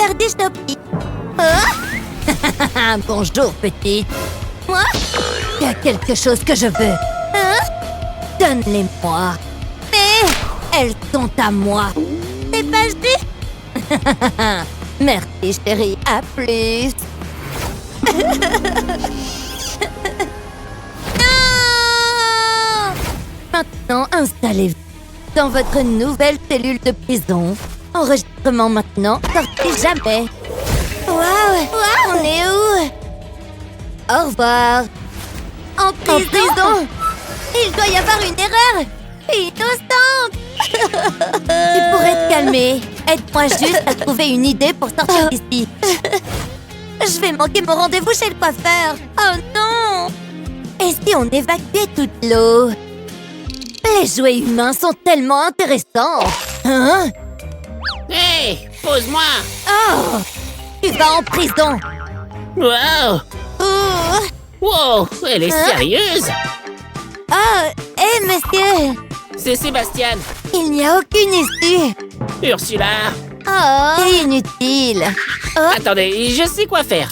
Regardez, Snoopy. Bonjour, petite. Moi? Il y a quelque chose que je veux. Donne-les-moi. Mais elles sont à moi. C'est pas juste. Merci, chérie. À plus. Non! Maintenant, installez-vous dans votre nouvelle cellule de prison. Enregistrement maintenant, sortez jamais. Waouh! On est où? Au revoir. En prison? Il doit y avoir une erreur. Innocente. Tu pourrais te calmer. Aide-moi juste à trouver une idée pour sortir d'ici. Je vais manquer mon rendez-vous chez le coiffeur. Oh non! Et si on évacuait toute l'eau? Les jouets humains sont tellement intéressants. Hein? Hey, pose-moi. Oh! Tu vas en prison. Wow. Oh! Wow, elle est sérieuse. Oh! Hé, monsieur! C'est Sébastien. Il n'y a aucune issue. Ursula. Oh! C'est inutile. Oh! Attendez, je sais quoi faire.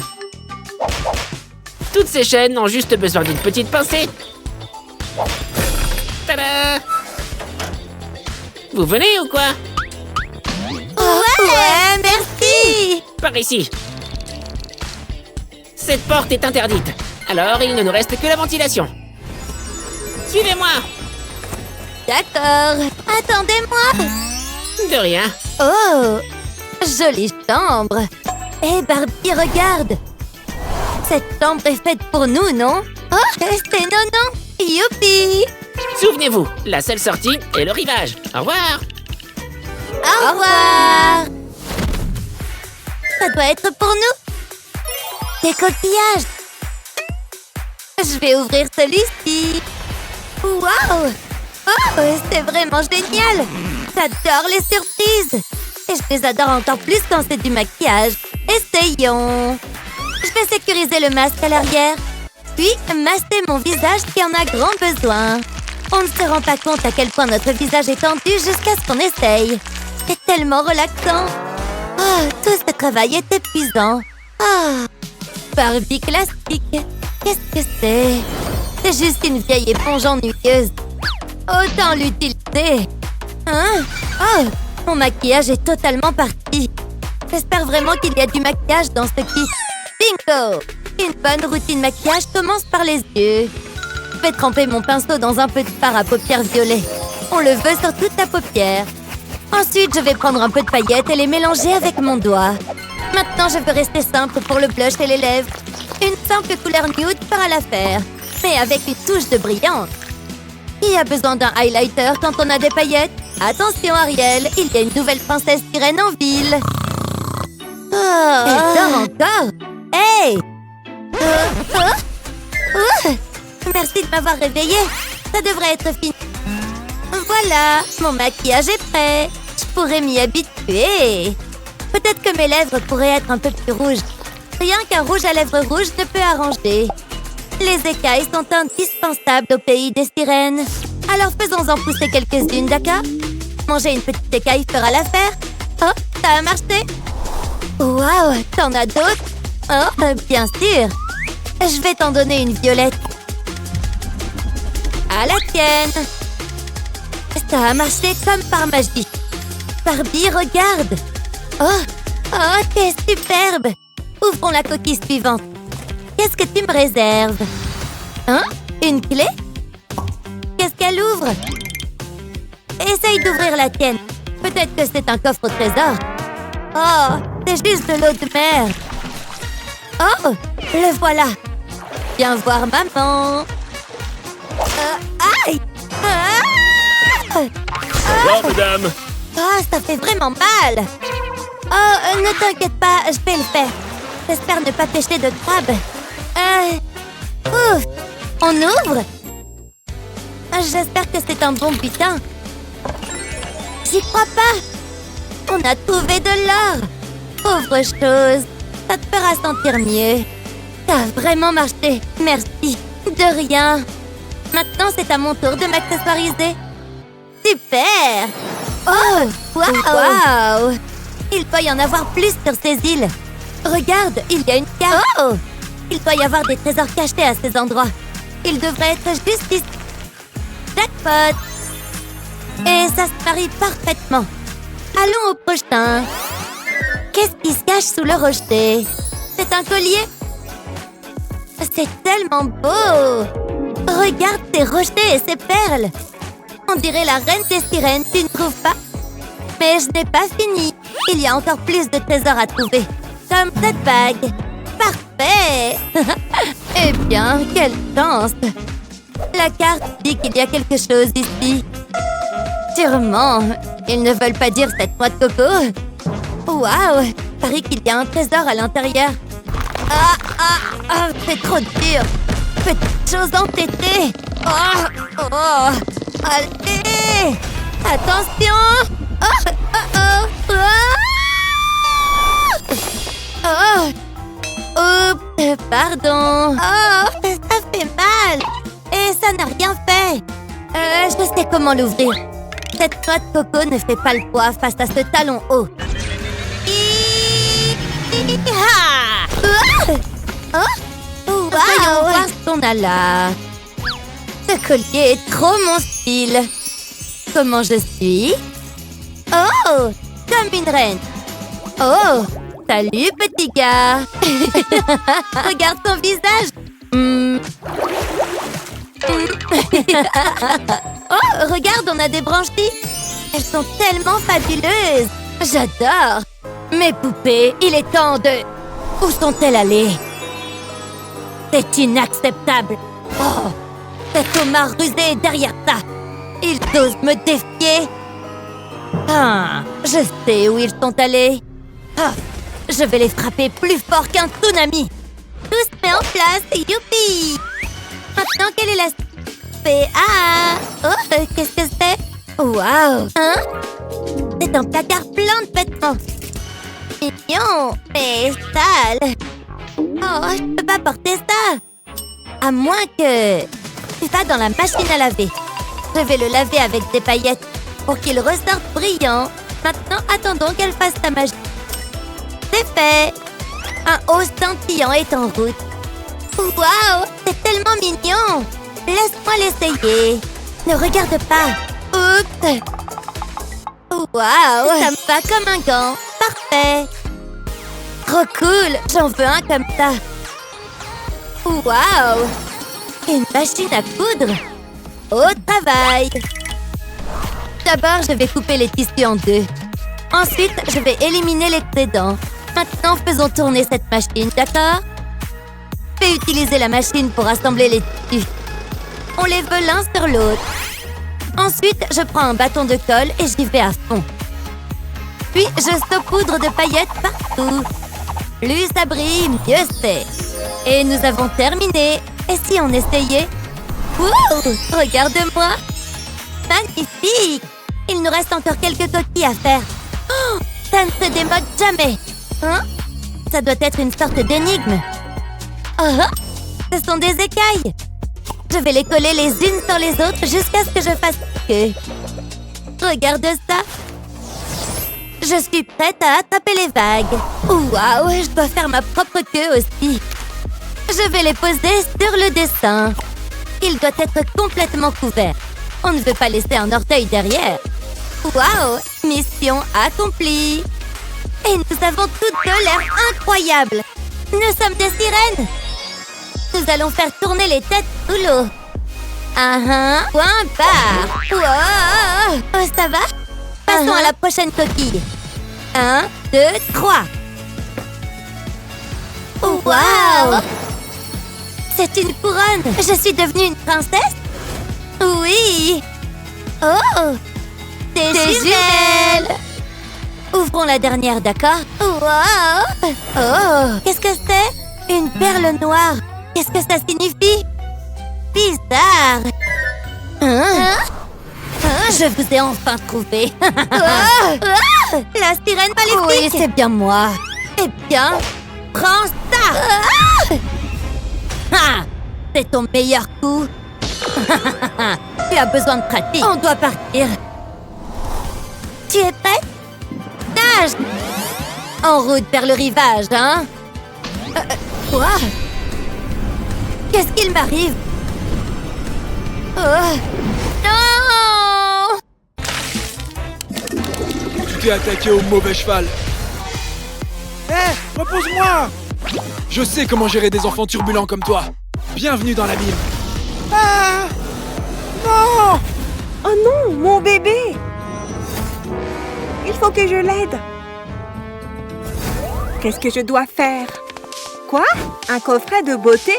Toutes ces chaînes ont juste besoin d'une petite pincée. Tada! Vous venez ou quoi? Ouais, merci! Par ici. Cette porte est interdite. Alors, il ne nous reste que la ventilation. Suivez-moi. D'accord. Attendez-moi. De rien. Oh! Jolie chambre. Hé, Barbie, regarde. Cette chambre est faite pour nous, non? Oh, c'est non. Youpi! Souvenez-vous, la seule sortie est le rivage. Au revoir. Au revoir! Ça doit être pour nous. Des coquillages. Je vais ouvrir celui-ci. Waouh! Oh, c'est vraiment génial! J'adore les surprises! Et je les adore encore plus quand c'est du maquillage. Essayons! Je vais sécuriser le masque à l'arrière, puis masser mon visage qui en a grand besoin. On ne se rend pas compte à quel point notre visage est tendu jusqu'à ce qu'on essaye. C'est tellement relaxant. Oh, tout ce travail est épuisant. Ah, Barbie classique. Qu'est-ce que c'est? C'est juste une vieille éponge ennuyeuse. Autant l'utiliser. Hein? Oh, mon maquillage est totalement parti. J'espère vraiment qu'il y a du maquillage dans ce kit. Bingo! Une bonne routine maquillage commence par les yeux. Je vais tremper mon pinceau dans un peu de fard à paupières violet. On le veut sur toute la paupière. Ensuite, je vais prendre un peu de paillettes et les mélanger avec mon doigt. Maintenant, je veux rester simple pour le blush et les lèvres. Une simple couleur nude fera l'affaire, mais avec une touche de brillance. Qui a besoin d'un highlighter quand on a des paillettes? Attention, Ariel, il y a une nouvelle princesse sirène en ville. Oh. Elle dort encore? Hey! Merci de m'avoir réveillée. Ça devrait être fini. Voilà, mon maquillage est prêt. Je pourrais m'y habituer. Peut-être que mes lèvres pourraient être un peu plus rouges. Rien qu'un rouge à lèvres rouges ne peut arranger. Les écailles sont indispensables au pays des sirènes. Alors faisons-en pousser quelques-unes, d'accord? Manger une petite écaille fera l'affaire. Oh, ça a marché. Waouh, t'en as d'autres? Oh, bien sûr. Je vais t'en donner une violette. À la tienne. Ça a marché comme par magie. Barbie, regarde. Oh, t'es superbe. Ouvrons la coquille suivante. Qu'est-ce que tu me réserves? Hein? Une clé? Qu'est-ce qu'elle ouvre? Essaye d'ouvrir la tienne. Peut-être que c'est un coffre au trésor. Oh, c'est juste de l'eau de mer. Oh, le voilà. Viens voir maman. Aïe! Bonjour, mesdames. Oh, ça fait vraiment mal. Oh, ne t'inquiète pas, je vais le faire. J'espère ne pas pêcher de crabe. Ouf! On ouvre? J'espère que c'est un bon butin. J'y crois pas. On a trouvé de l'or. Pauvre chose. Ça te fera sentir mieux. Ça a vraiment marché. Merci. De rien. Maintenant, c'est à mon tour de m'accessoiriser. Super! Oh! Wow! Il doit y en avoir plus sur ces îles. Regarde, il y a une carte. Oh! Il doit y avoir des trésors cachés à ces endroits. Il devrait être juste ici. Jackpot! Et ça se marie parfaitement. Allons au prochain. Qu'est-ce qui se cache sous le rocher? C'est un collier? C'est tellement beau! Regarde ces rochers et ces perles! On dirait la reine des sirènes, tu ne trouves pas? Mais je n'ai pas fini. Il y a encore plus de trésors à trouver. Comme cette bague. Parfait! Eh bien, quelle chance! La carte dit qu'il y a quelque chose ici. Sûrement. Ils ne veulent pas dire cette noix de coco. Waouh! Parie qu'il y a un trésor à l'intérieur. C'est trop dur. Petite chose entêtée. Allez! Attention! Oups, pardon. Ça fait mal. Et ça n'a rien fait. Je sais comment l'ouvrir. Cette noix de coco ne fait pas le poids face à ce talon haut. Voyons voir ce qu'on a là. Ce collier est trop mon style. Comment je suis? Oh, comme une reine. Oh, salut petit gars. Regarde son visage. Oh, regarde, on a des branchies. Elles sont tellement fabuleuses. J'adore. Mes poupées, il est temps de... Où sont-elles allées? C'est inacceptable. Oh, cet homard rusé est derrière ça. Ils osent me défier. Je sais où ils sont allés. Je vais les frapper plus fort qu'un tsunami. Tout se met en place, youpi. Maintenant, quelle est la... qu'est-ce que c'est? Waouh. C'est un placard plein de vêtements. Mignon, mais sale. Je peux pas porter ça. À moins que... Tu vas dans la machine à laver. Je vais le laver avec des paillettes pour qu'il ressorte brillant. Maintenant, attendons qu'elle fasse sa magie. C'est fait. Un haut scintillant est en route. Waouh, c'est tellement mignon. Laisse-moi l'essayer. Ne regarde pas. Oups. Waouh, ça me va comme un gant. Parfait. Trop cool. J'en veux un comme ça. Waouh. Une machine à coudre. Au travail. D'abord, je vais couper les tissus en deux. Ensuite, je vais éliminer l'excédent. Maintenant, faisons tourner cette machine, d'accord? Je vais utiliser la machine pour assembler les tissus. On les veut l'un sur l'autre. Ensuite, je prends un bâton de colle et j'y vais à fond. Puis, je saupoudre de paillettes partout. Plus ça brille, mieux c'est. Et nous avons terminé. Et si on essayait? Wow! Regarde-moi! Magnifique! Il nous reste encore quelques coquilles à faire. Oh, ça ne se démode jamais. Ça doit être une sorte d'énigme. Ce sont des écailles. Je vais les coller les unes sur les autres jusqu'à ce que je fasse queue. Regarde ça. Je suis prête à attraper les vagues. Waouh, je dois faire ma propre queue aussi. Je vais les poser sur le dessin. Il doit être complètement couvert. On ne veut pas laisser un orteil derrière. Waouh, mission accomplie. Et nous avons toutes deux l'air incroyables. Nous sommes des sirènes. Nous allons faire tourner les têtes sous l'eau. Point barre. Wow. Oh, ça va? Passons à la prochaine coquille. 1, 2, 3. Wow! C'est une couronne. Je suis devenue une princesse? Oui. Oh! Des jumelles. Ouvrons la dernière, d'accord? Wow! Oh! Qu'est-ce que c'est? Une perle noire. Qu'est-ce que ça signifie? Bizarre. Je vous ai enfin trouvé. La sirène maléfique. Oui, c'est bien moi. Eh bien, prends ça. C'est ton meilleur coup. Tu as besoin de pratique. On doit partir. Tu es prête? Nage. En route vers le rivage, hein? Quoi? Qu'est-ce qu'il m'arrive? Oh. Non! Tu t'es attaqué au mauvais cheval. Hé, repose-moi! Je sais comment gérer des enfants turbulents comme toi. Bienvenue dans l'abîme. Ah! Non! Oh non, mon bébé! Il faut que je l'aide. Qu'est-ce que je dois faire? Quoi? Un coffret de beauté?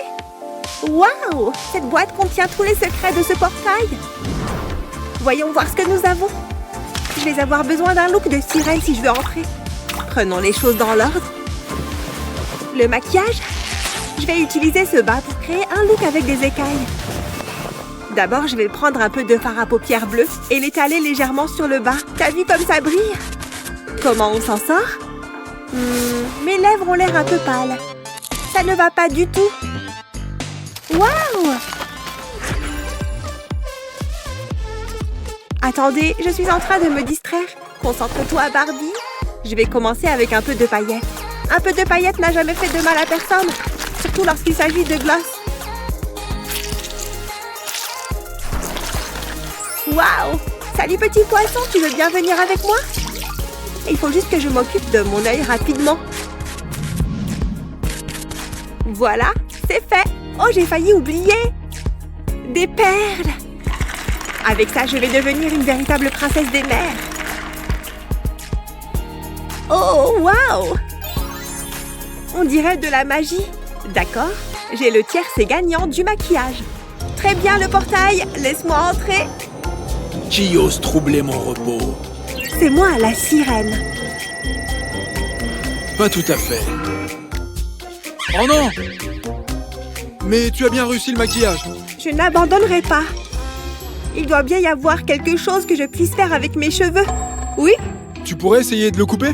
Waouh! Cette boîte contient tous les secrets de ce portail. Voyons voir ce que nous avons. Je vais avoir besoin d'un look de sirène si je veux entrer. Prenons les choses dans l'ordre. Le maquillage? Je vais utiliser ce bas pour créer un look avec des écailles. D'abord, je vais prendre un peu de fard à paupières bleues et l'étaler légèrement sur le bas. T'as vu comme ça brille? Comment on s'en sort? Mes lèvres ont l'air un peu pâles. Ça ne va pas du tout. Waouh! Attendez, je suis en train de me distraire. Concentre-toi, Barbie. Je vais commencer avec un peu de paillettes. Un peu de paillettes n'a jamais fait de mal à personne, surtout lorsqu'il s'agit de gloss. Waouh! Salut petit poisson, tu veux bien venir avec moi? Il faut juste que je m'occupe de mon œil rapidement. Voilà, c'est fait. Oh, j'ai failli oublier. Des perles. Avec ça, je vais devenir une véritable princesse des mers. Oh, waouh! On dirait de la magie. D'accord, j'ai le tiercé gagnant du maquillage. Très bien, le portail. Laisse-moi entrer. Qui ose troubler mon repos? C'est moi, la sirène. Pas tout à fait. Oh non! Mais tu as bien réussi le maquillage. Je n'abandonnerai pas. Il doit bien y avoir quelque chose que je puisse faire avec mes cheveux. Oui? Tu pourrais essayer de le couper?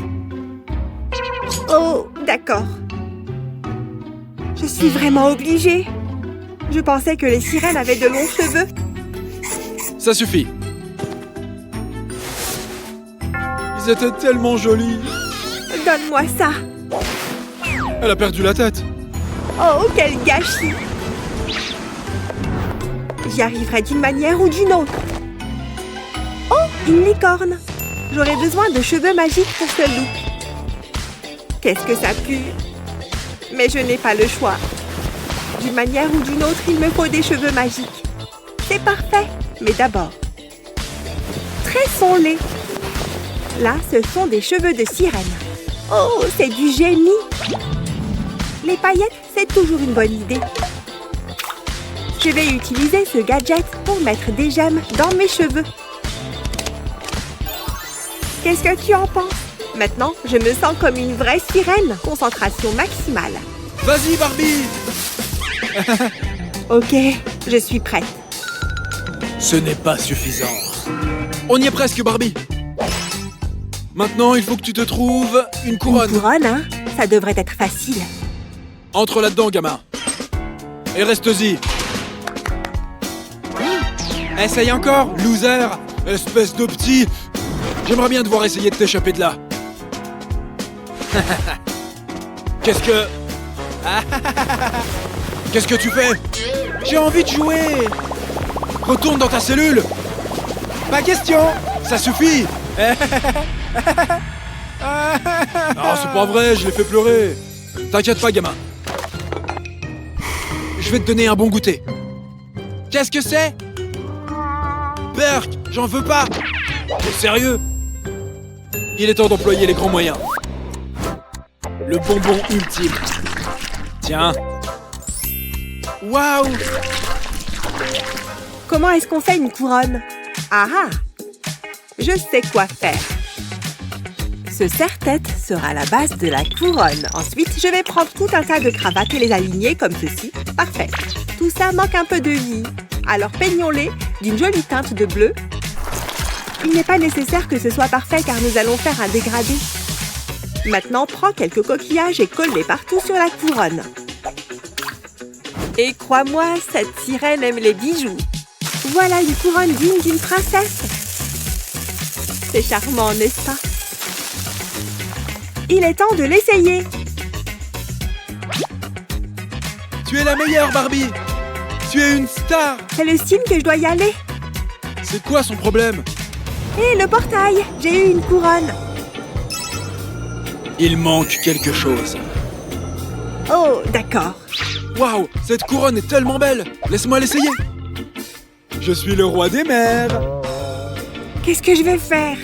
Oh, d'accord. Je suis vraiment obligée. Je pensais que les sirènes avaient de longs cheveux. Ça suffit. Ils étaient tellement jolis. Donne-moi ça. Elle a perdu la tête. Oh, quel gâchis. J'y arriverai d'une manière ou d'une autre. Oh, une licorne. J'aurai besoin de cheveux magiques pour ce look. Qu'est-ce que ça pue? Mais je n'ai pas le choix. D'une manière ou d'une autre, il me faut des cheveux magiques. C'est parfait. Mais d'abord, tressons-les. Là, ce sont des cheveux de sirène. Oh, c'est du génie. Les paillettes, c'est toujours une bonne idée. Je vais utiliser ce gadget pour mettre des gemmes dans mes cheveux. Qu'est-ce que tu en penses? Maintenant, je me sens comme une vraie sirène. Concentration maximale. Vas-y, Barbie! Ok, je suis prête. Ce n'est pas suffisant. On y est presque, Barbie. Maintenant, il faut que tu te trouves une couronne. Une couronne, hein? Ça devrait être facile. Entre là-dedans, gamin. Et reste-y. Essaye encore, loser. Espèce de petit. J'aimerais bien devoir essayer de t'échapper de là. Qu'est-ce que... Qu'est-ce que tu fais? J'ai envie de jouer. Retourne dans ta cellule. Pas question. Ça suffit. Non, c'est pas vrai, je l'ai fait pleurer. T'inquiète pas, gamin. Je vais te donner un bon goûter. Qu'est-ce que c'est? Berk, j'en veux pas. T'es sérieux? Il est temps d'employer les grands moyens. Le bonbon ultime. Tiens. Waouh! Comment est-ce qu'on fait une couronne? Ah ah! Je sais quoi faire. Ce serre-tête sera la base de la couronne. Ensuite, je vais prendre tout un tas de cravates et les aligner comme ceci. Parfait. Tout ça manque un peu de vie. Alors peignons-les d'une jolie teinte de bleu. Il n'est pas nécessaire que ce soit parfait car nous allons faire un dégradé. Maintenant, prends quelques coquillages et colle-les partout sur la couronne. Et crois-moi, cette sirène aime les bijoux. Voilà une couronne digne d'une princesse. C'est charmant, n'est-ce pas? Il est temps de l'essayer. Tu es la meilleure, Barbie. Tu es une star. C'est le style que je dois y aller. C'est quoi son problème? Et le portail, j'ai eu une couronne. Il manque quelque chose. Oh, d'accord. Waouh, cette couronne est tellement belle. Laisse-moi l'essayer. Je suis le roi des mers. Qu'est-ce que je vais faire?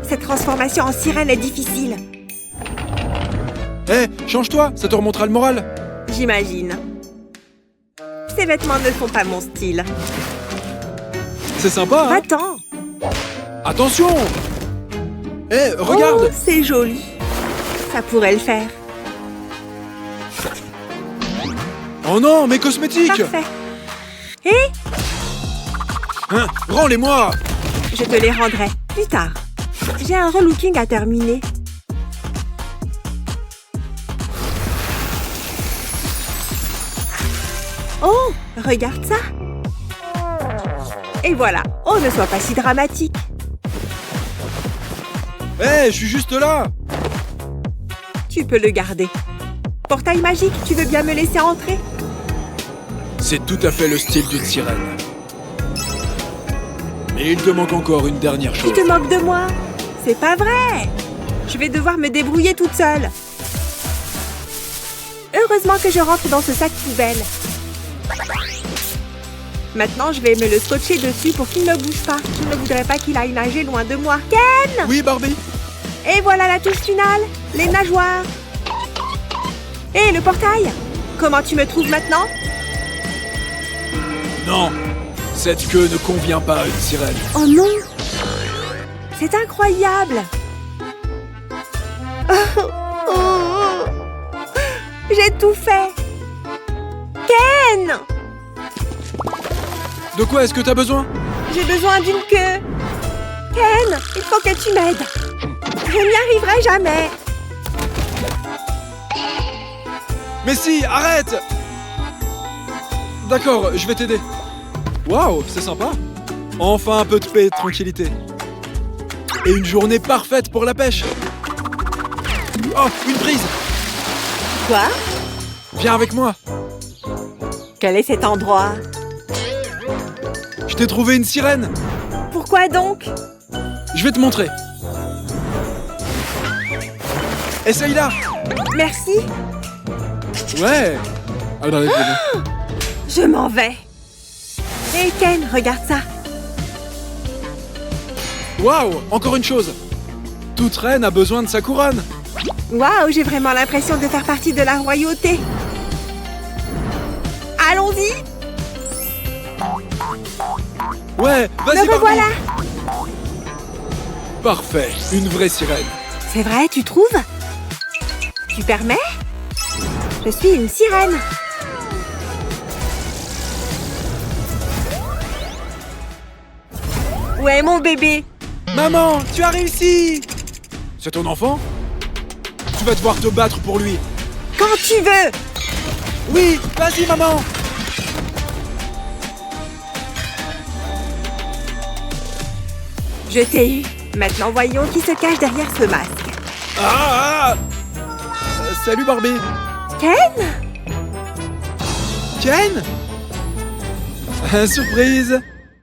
Cette transformation en sirène est difficile. Hé, change-toi, ça te remontera le moral. J'imagine. Ces vêtements ne sont pas mon style. C'est sympa, hein? Va-t'en. Attention! Hé, regarde! Oh, c'est joli. Ça pourrait le faire. Oh non, mes cosmétiques! Parfait. Et Hein, rends-les-moi! je te les rendrai plus tard. J'ai un relooking à terminer. Oh, regarde ça. Et voilà. Oh, ne sois pas si dramatique. Hé, je suis juste là! Tu peux le garder. Portail magique, tu veux bien me laisser entrer? C'est tout à fait le style d'une sirène. Mais il te manque encore une dernière Tu chose. te moques de moi? C'est pas vrai. Je vais devoir me débrouiller toute seule. Heureusement que je rentre dans ce sac poubelle. Maintenant, je vais me le scotcher dessus pour qu'il ne bouge pas. Je ne voudrais pas qu'il aille nager loin de moi. Ken! Oui, Barbie? Et voilà la touche finale. Les nageoires. Et le portail. Comment tu me trouves maintenant? Non, cette queue ne convient pas à une sirène. Oh non! C'est incroyable! Oh. J'ai tout fait! Ken! De quoi est-ce que t'as besoin? J'ai besoin d'une queue! Ken, il faut que tu m'aides! Je n'y arriverai jamais! Mais si, arrête! D'accord, je vais t'aider. Waouh, c'est sympa. Enfin un peu de paix et de tranquillité. Et une journée parfaite pour la pêche. Oh, une prise! Quoi? Viens avec moi. Quel est cet endroit? Je t'ai trouvé une sirène. Pourquoi donc? Je vais te montrer. Essaye-la. Merci! Ouais. Allez, Je m'en vais! Hé Ken, regarde ça! Waouh, encore une chose. Toute reine a besoin de sa couronne. Waouh, j'ai vraiment l'impression de faire partie de la royauté! Allons-y! Ouais, vas-y, Me Barbie. revoilà! Parfait, une vraie sirène. C'est vrai, tu trouves? Tu permets? Je suis une sirène! Ouais, mon bébé! Maman, tu as réussi. C'est ton enfant? Tu vas devoir te battre pour lui. Quand tu veux! Oui, vas-y, maman. Je t'ai eu. Maintenant, voyons qui se cache derrière ce masque. Ah, ah. Salut, Barbie. Ken? Ken? Surprise.